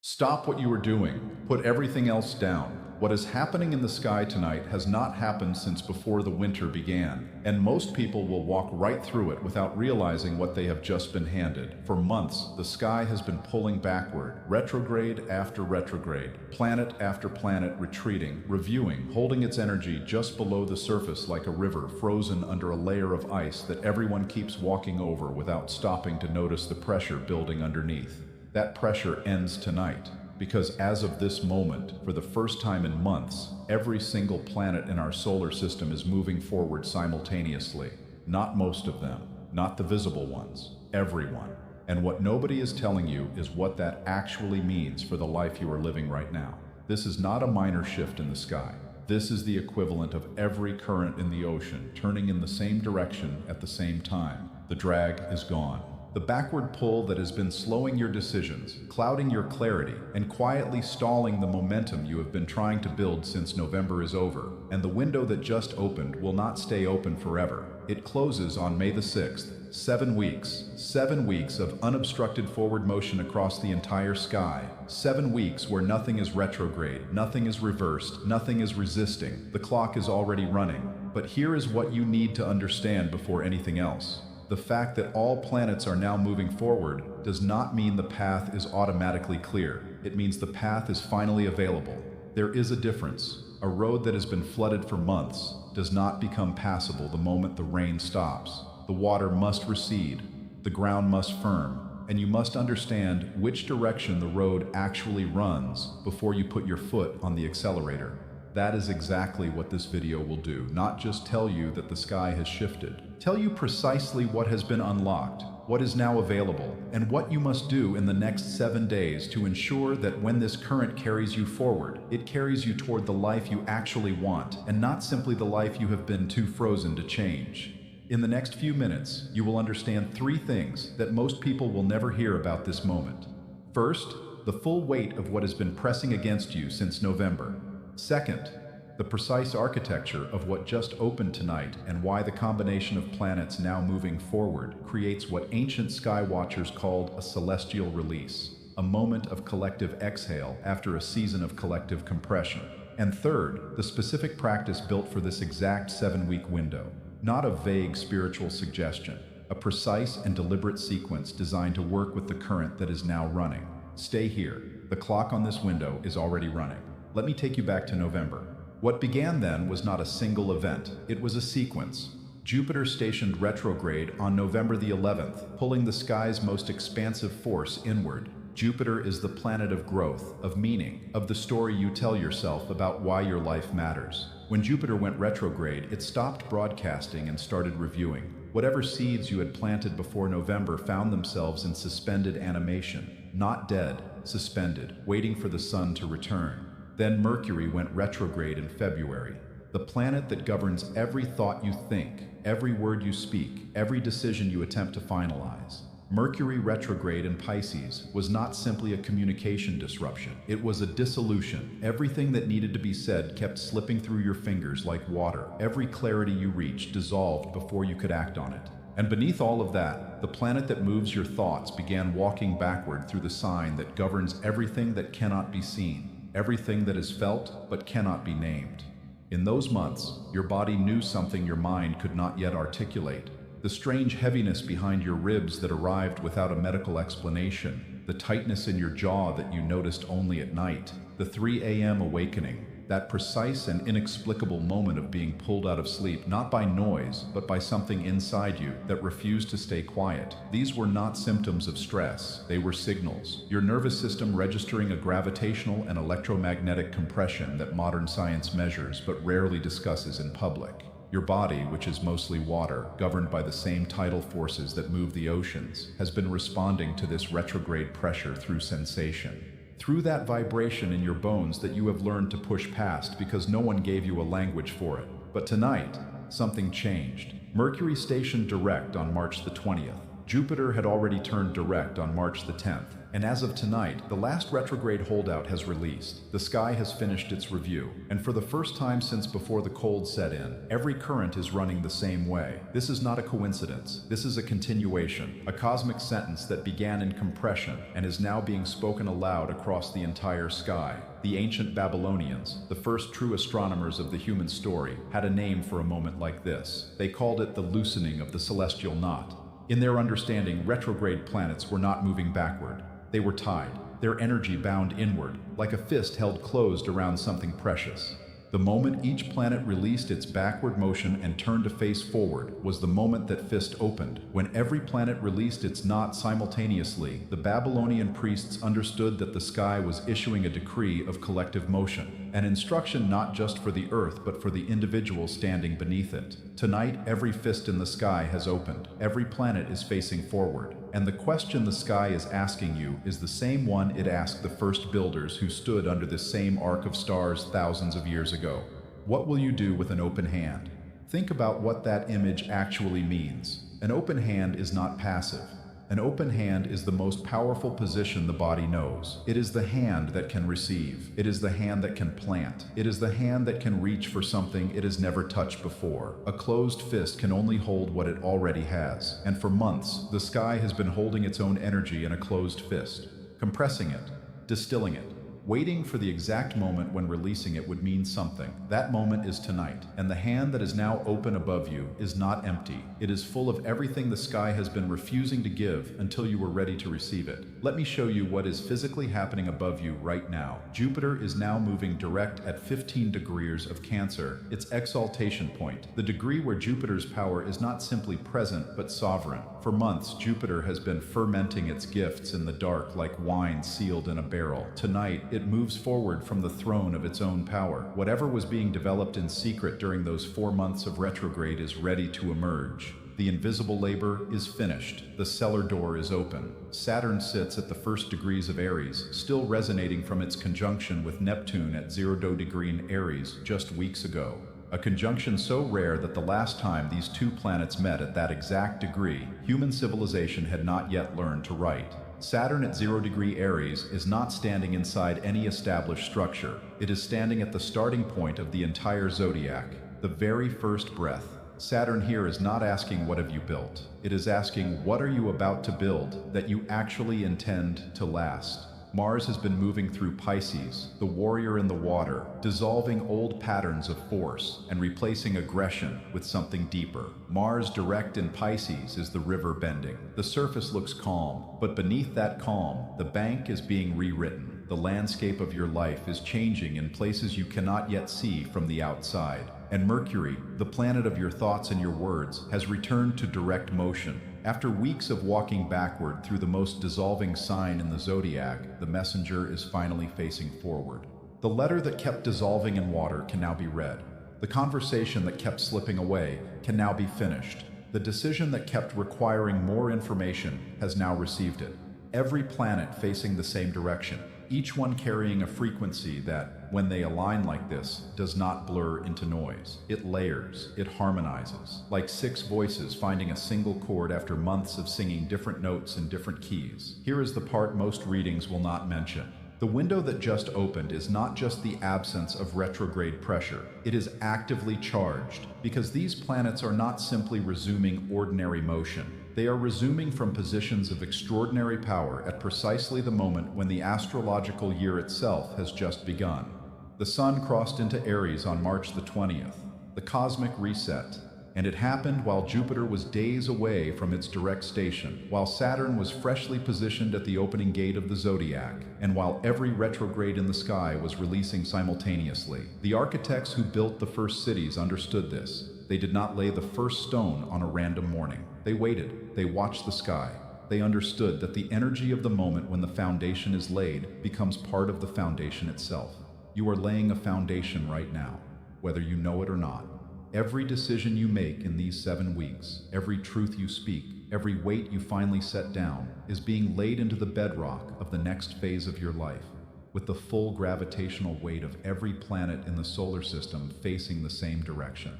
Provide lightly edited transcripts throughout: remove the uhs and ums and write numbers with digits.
Stop what you are doing. Put everything else down. What is happening in the sky tonight has not happened since before the winter began, and most people will walk right through it without realizing what they have just been handed. For months, the sky has been pulling backward, retrograde after retrograde, planet after planet retreating, reviewing, holding its energy just below the surface like a river frozen under a layer of ice that everyone keeps walking over without stopping to notice the pressure building underneath. That pressure ends tonight, because as of this moment, for the first time in months, every single planet in our solar system is moving forward simultaneously. Not most of them, not the visible ones, everyone. And what nobody is telling you is what that actually means for the life you are living right now. This is not a minor shift in the sky. This is the equivalent of every current in the ocean turning in the same direction at the same time. The drag is gone. The backward pull that has been slowing your decisions, clouding your clarity, and quietly stalling the momentum you have been trying to build since November is over. And the window that just opened will not stay open forever. It closes on May the 6th. 7 weeks. 7 weeks of unobstructed forward motion across the entire sky. 7 weeks where nothing is retrograde, nothing is reversed, nothing is resisting. The clock is already running. But here is what you need to understand before anything else. The fact that all planets are now moving forward does not mean the path is automatically clear. It means the path is finally available. There is a difference. A road that has been flooded for months does not become passable the moment the rain stops. The water must recede, the ground must firm, and you must understand which direction the road actually runs before you put your foot on the accelerator. That is exactly what this video will do, not just tell you that the sky has shifted. Tell you precisely what has been unlocked, what is now available, and what you must do in the next 7 days to ensure that when this current carries you forward, it carries you toward the life you actually want, and not simply the life you have been too frozen to change. In the next few minutes, you will understand 3 things that most people will never hear about this moment. First, the full weight of what has been pressing against you since November. Second, the precise architecture of what just opened tonight and why the combination of planets now moving forward creates what ancient sky watchers called a celestial release, a moment of collective exhale after a season of collective compression. And third, the specific practice built for this exact 7-week window. Not a vague spiritual suggestion, a precise and deliberate sequence designed to work with the current that is now running. Stay here. The clock on this window is already running. Let me take you back to November. What began then was not a single event, it was a sequence. Jupiter stationed retrograde on November the 11th, pulling the sky's most expansive force inward. Jupiter is the planet of growth, of meaning, of the story you tell yourself about why your life matters. When Jupiter went retrograde, it stopped broadcasting and started reviewing. Whatever seeds you had planted before November found themselves in suspended animation, not dead, suspended, waiting for the sun to return. Then Mercury went retrograde in February. The planet that governs every thought you think, every word you speak, every decision you attempt to finalize. Mercury retrograde in Pisces was not simply a communication disruption. It was a dissolution. Everything that needed to be said kept slipping through your fingers like water. Every clarity you reached dissolved before you could act on it. And beneath all of that, the planet that moves your thoughts began walking backward through the sign that governs everything that cannot be seen. Everything that is felt but cannot be named. In those months, your body knew something your mind could not yet articulate. The strange heaviness behind your ribs that arrived without a medical explanation, the tightness in your jaw that you noticed only at night, the 3 a.m. awakening, that precise and inexplicable moment of being pulled out of sleep not by noise, but by something inside you that refused to stay quiet. These were not symptoms of stress, they were signals. Your nervous system registering a gravitational and electromagnetic compression that modern science measures but rarely discusses in public. Your body, which is mostly water, governed by the same tidal forces that move the oceans, has been responding to this retrograde pressure through sensation. Through that vibration in your bones that you have learned to push past because no one gave you a language for it. But tonight, something changed. Mercury stationed direct on March the 20th. Jupiter had already turned direct on March the 10th, and as of tonight, the last retrograde holdout has released. The sky has finished its review, and for the first time since before the cold set in, every current is running the same way. This is not a coincidence. This is a continuation, a cosmic sentence that began in compression and is now being spoken aloud across the entire sky. The ancient Babylonians, the first true astronomers of the human story, had a name for a moment like this. They called it the loosening of the celestial knot. In their understanding, retrograde planets were not moving backward. They were tied, their energy bound inward, like a fist held closed around something precious. The moment each planet released its backward motion and turned to face forward was the moment that fist opened. When every planet released its knot simultaneously, the Babylonian priests understood that the sky was issuing a decree of collective motion, an instruction not just for the Earth but for the individual standing beneath it. Tonight, every fist in the sky has opened. Every planet is facing forward. And the question the sky is asking you is the same one it asked the first builders who stood under this same arc of stars thousands of years ago. What will you do with an open hand? Think about what that image actually means. An open hand is not passive. An open hand is the most powerful position the body knows. It is the hand that can receive. It is the hand that can plant. It is the hand that can reach for something it has never touched before. A closed fist can only hold what it already has. And for months, the sky has been holding its own energy in a closed fist, compressing it, distilling it, waiting for the exact moment when releasing it would mean something. That moment is tonight, and the hand that is now open above you is not empty. It is full of everything the sky has been refusing to give until you were ready to receive it. Let me show you what is physically happening above you right now. Jupiter is now moving direct at 15 degrees of Cancer, its exaltation point, the degree where Jupiter's power is not simply present but sovereign. For months, Jupiter has been fermenting its gifts in the dark like wine sealed in a barrel. Tonight, it moves forward from the throne of its own power. Whatever was being developed in secret during those 4 months of retrograde is ready to emerge. The invisible labor is finished. The cellar door is open. Saturn sits at the first degrees of Aries, still resonating from its conjunction with Neptune at 0 degree in Aries just weeks ago. A conjunction so rare that the last time these two planets met at that exact degree, human civilization had not yet learned to write. Saturn at 0 degree Aries is not standing inside any established structure. It is standing at the starting point of the entire zodiac, the very first breath. Saturn here is not asking what have you built. It is asking what are you about to build that you actually intend to last. Mars has been moving through Pisces, the warrior in the water, dissolving old patterns of force and replacing aggression with something deeper. Mars direct in Pisces is the river bending. The surface looks calm, but beneath that calm, the bank is being rewritten. The landscape of your life is changing in places you cannot yet see from the outside. And Mercury, the planet of your thoughts and your words, has returned to direct motion. After weeks of walking backward through the most dissolving sign in the zodiac, the messenger is finally facing forward. The letter that kept dissolving in water can now be read. The conversation that kept slipping away can now be finished. The decision that kept requiring more information has now received it. Every planet facing the same direction, each one carrying a frequency that, when they align like this, does not blur into noise. It layers, it harmonizes, like 6 voices finding a single chord after months of singing different notes in different keys. Here is the part most readings will not mention. The window that just opened is not just the absence of retrograde pressure, it is actively charged, because these planets are not simply resuming ordinary motion. They are resuming from positions of extraordinary power at precisely the moment when the astrological year itself has just begun. The Sun crossed into Aries on March the 20th, the cosmic reset, and it happened while Jupiter was days away from its direct station, while Saturn was freshly positioned at the opening gate of the zodiac, and while every retrograde in the sky was releasing simultaneously. The architects who built the first cities understood this. They did not lay the first stone on a random morning. They waited. They watched the sky. They understood that the energy of the moment when the foundation is laid becomes part of the foundation itself. You are laying a foundation right now, whether you know it or not. Every decision you make in these 7 weeks, every truth you speak, every weight you finally set down, is being laid into the bedrock of the next phase of your life, with the full gravitational weight of every planet in the solar system facing the same direction.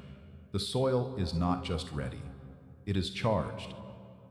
The soil is not just ready, it is charged.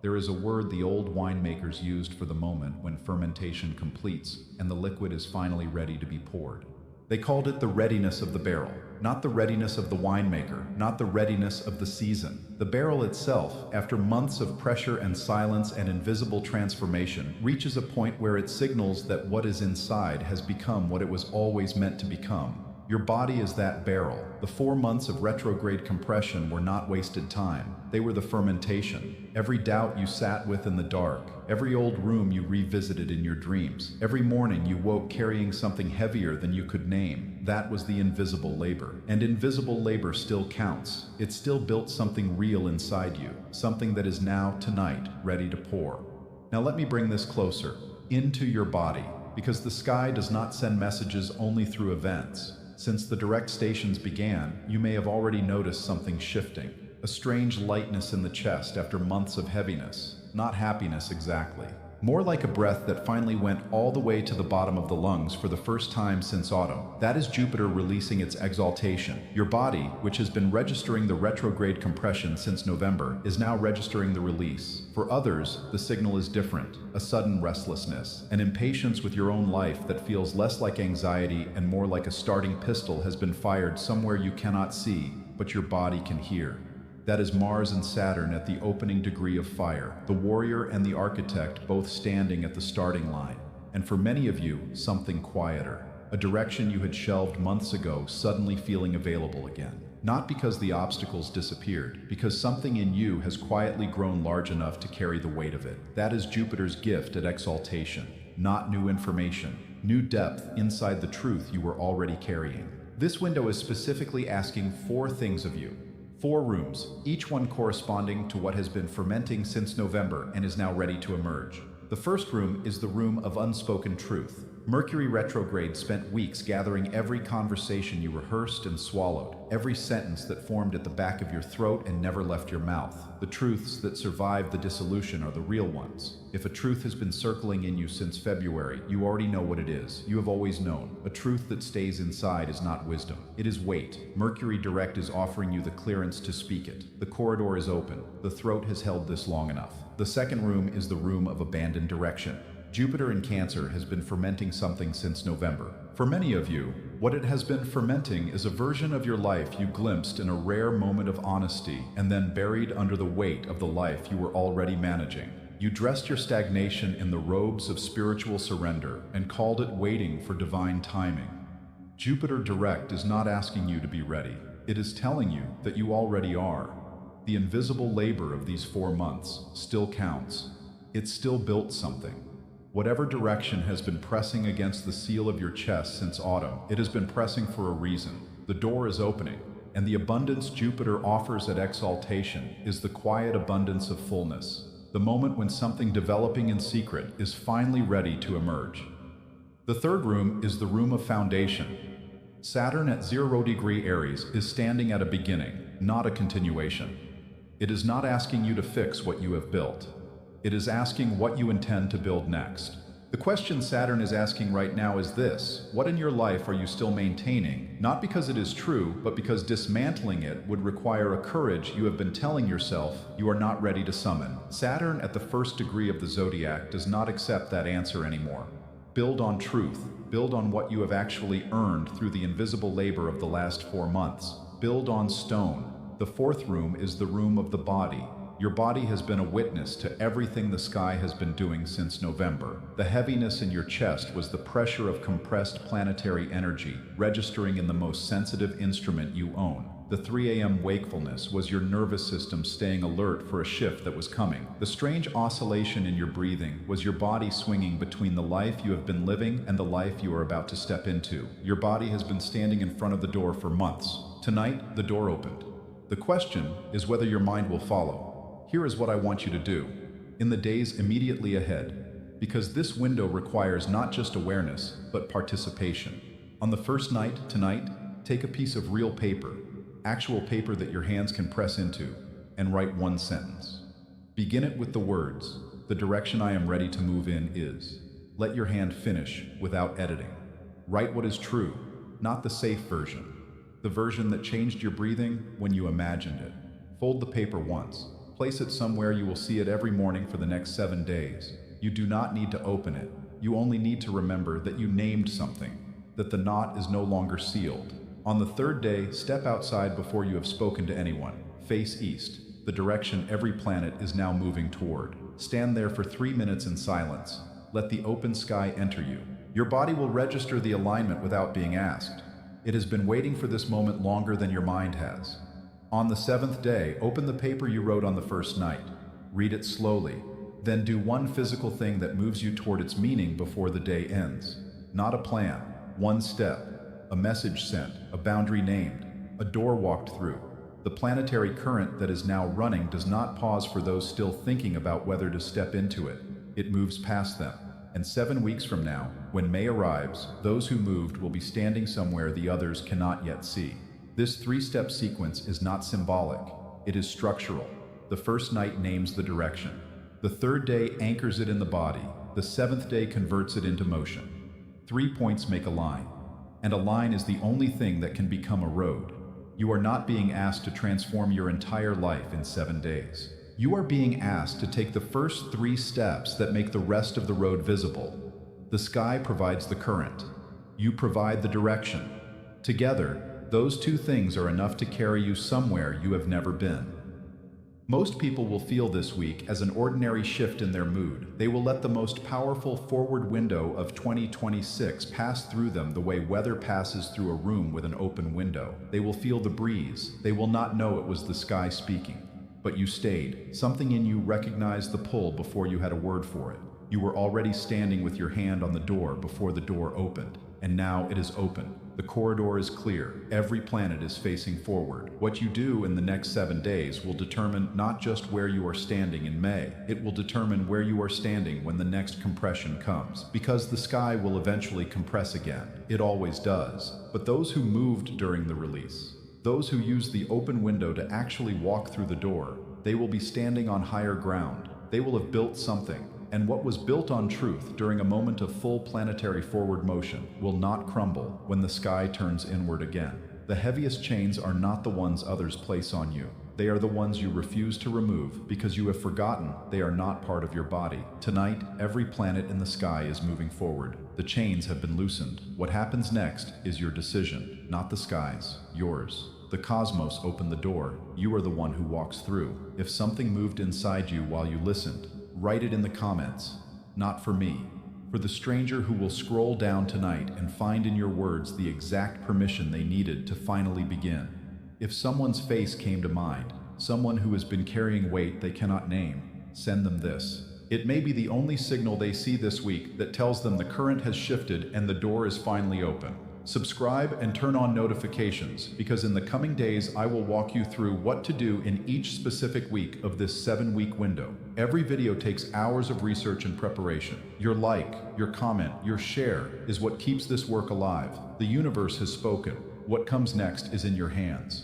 There is a word the old winemakers used for the moment when fermentation completes and the liquid is finally ready to be poured. They called it the readiness of the barrel, not the readiness of the winemaker, not the readiness of the season. The barrel itself, after months of pressure and silence and invisible transformation, reaches a point where it signals that what is inside has become what it was always meant to become. Your body is that barrel. The 4 months of retrograde compression were not wasted time. They were the fermentation. Every doubt you sat with in the dark, every old room you revisited in your dreams, every morning you woke carrying something heavier than you could name, that was the invisible labor. And invisible labor still counts. It still built something real inside you, something that is now, tonight, ready to pour. Now let me bring this closer, into your body, because the sky does not send messages only through events. Since the direct stations began, you may have already noticed something shifting. A strange lightness in the chest after months of heaviness. Not happiness exactly. More like a breath that finally went all the way to the bottom of the lungs for the first time since autumn. That is Jupiter releasing its exaltation. Your body, which has been registering the retrograde compression since November, is now registering the release. For others, the signal is different. A sudden restlessness, an impatience with your own life that feels less like anxiety and more like a starting pistol has been fired somewhere you cannot see, but your body can hear. That is Mars and Saturn at the opening degree of fire, the warrior and the architect both standing at the starting line. And for many of you, something quieter, a direction you had shelved months ago suddenly feeling available again. Not because the obstacles disappeared, because something in you has quietly grown large enough to carry the weight of it. That is Jupiter's gift at exaltation, not new information, new depth inside the truth you were already carrying. This window is specifically asking 4 things of you. 4 rooms, each one corresponding to what has been fermenting since November and is now ready to emerge. The first room is the room of unspoken truth. Mercury retrograde spent weeks gathering every conversation you rehearsed and swallowed, every sentence that formed at the back of your throat and never left your mouth. The truths that survived the dissolution are the real ones. If a truth has been circling in you since February, you already know what it is. You have always known. A truth that stays inside is not wisdom. It is weight. Mercury direct is offering you the clearance to speak it. The corridor is open. The throat has held this long enough. The second room is the room of abandoned direction. Jupiter in Cancer has been fermenting something since November. For many of you, what it has been fermenting is a version of your life you glimpsed in a rare moment of honesty and then buried under the weight of the life you were already managing. You dressed your stagnation in the robes of spiritual surrender and called it waiting for divine timing. Jupiter direct is not asking you to be ready. It is telling you that you already are. The invisible labor of these 4 months still counts. It still built something. Whatever direction has been pressing against the seal of your chest since autumn, it has been pressing for a reason. The door is opening, and the abundance Jupiter offers at exaltation is the quiet abundance of fullness, the moment when something developing in secret is finally ready to emerge. The third room is the room of foundation. Saturn at 0° Aries is standing at a beginning, not a continuation. It is not asking you to fix what you have built. It is asking what you intend to build next. The question Saturn is asking right now is this: what in your life are you still maintaining, not because it is true, but because dismantling it would require a courage you have been telling yourself you are not ready to summon? Saturn at the 1st degree of the zodiac does not accept that answer anymore. Build on truth. Build on what you have actually earned through the invisible labor of the last 4 months. Build on stone. The 4th room is the room of the body. Your body has been a witness to everything the sky has been doing since November. The heaviness in your chest was the pressure of compressed planetary energy, registering in the most sensitive instrument you own. The 3 a.m. wakefulness was your nervous system staying alert for a shift that was coming. The strange oscillation in your breathing was your body swinging between the life you have been living and the life you are about to step into. Your body has been standing in front of the door for months. Tonight, the door opened. The question is whether your mind will follow. Here is what I want you to do in the days immediately ahead, because this window requires not just awareness, but participation. On the first night, tonight, take a piece of real paper, actual paper that your hands can press into, and write 1 sentence. Begin it with the words, "The direction I am ready to move in is." Let your hand finish without editing. Write what is true, not the safe version, the version that changed your breathing when you imagined it. Fold the paper once. Place it somewhere you will see it every morning for the next 7 days. You do not need to open it. You only need to remember that you named something, that the knot is no longer sealed. On the third day, step outside before you have spoken to anyone. Face east, the direction every planet is now moving toward. Stand there for 3 minutes in silence. Let the open sky enter you. Your body will register the alignment without being asked. It has been waiting for this moment longer than your mind has. On the 7th day, open the paper you wrote on the first night. Read it slowly. Then do one physical thing that moves you toward its meaning before the day ends. Not a plan, one step, a message sent, a boundary named, a door walked through. The planetary current that is now running does not pause for those still thinking about whether to step into it. It moves past them. And 7 weeks from now, when May arrives, those who moved will be standing somewhere the others cannot yet see. This 3-step sequence is not symbolic, it is structural. The first night names the direction. The 3rd day anchors it in the body. The 7th day converts it into motion. 3 points make a line, and a line is the only thing that can become a road. You are not being asked to transform your entire life in 7 days. You are being asked to take the first 3 steps that make the rest of the road visible. The sky provides the current. You provide the direction. Together, those 2 things are enough to carry you somewhere you have never been. Most people will feel this week as an ordinary shift in their mood. They will let the most powerful forward window of 2026 pass through them the way weather passes through a room with an open window. They will feel the breeze. They will not know it was the sky speaking. But you stayed. Something in you recognized the pull before you had a word for it. You were already standing with your hand on the door before the door opened. And now it is open. The corridor is clear. Every planet is facing forward. What you do in the next 7 days will determine not just where you are standing in May, it will determine where you are standing when the next compression comes. Because the sky will eventually compress again. It always does. But those who moved during the release, those who use the open window to actually walk through the door, they will be standing on higher ground. They will have built something. And what was built on truth during a moment of full planetary forward motion will not crumble when the sky turns inward again. The heaviest chains are not the ones others place on you. They are the ones you refuse to remove because you have forgotten they are not part of your body. Tonight, every planet in the sky is moving forward. The chains have been loosened. What happens next is your decision, not the sky's, yours. The cosmos opened the door. You are the one who walks through. If something moved inside you while you listened, write it in the comments. Not for me. For the stranger who will scroll down tonight and find in your words the exact permission they needed to finally begin. If someone's face came to mind, someone who has been carrying weight they cannot name, send them this. It may be the only signal they see this week that tells them the current has shifted and the door is finally open. Subscribe and turn on notifications, because in the coming days I will walk you through what to do in each specific week of this 7-week window. Every video takes hours of research and preparation. Your like, your comment, your share is what keeps this work alive. The universe has spoken. What comes next is in your hands.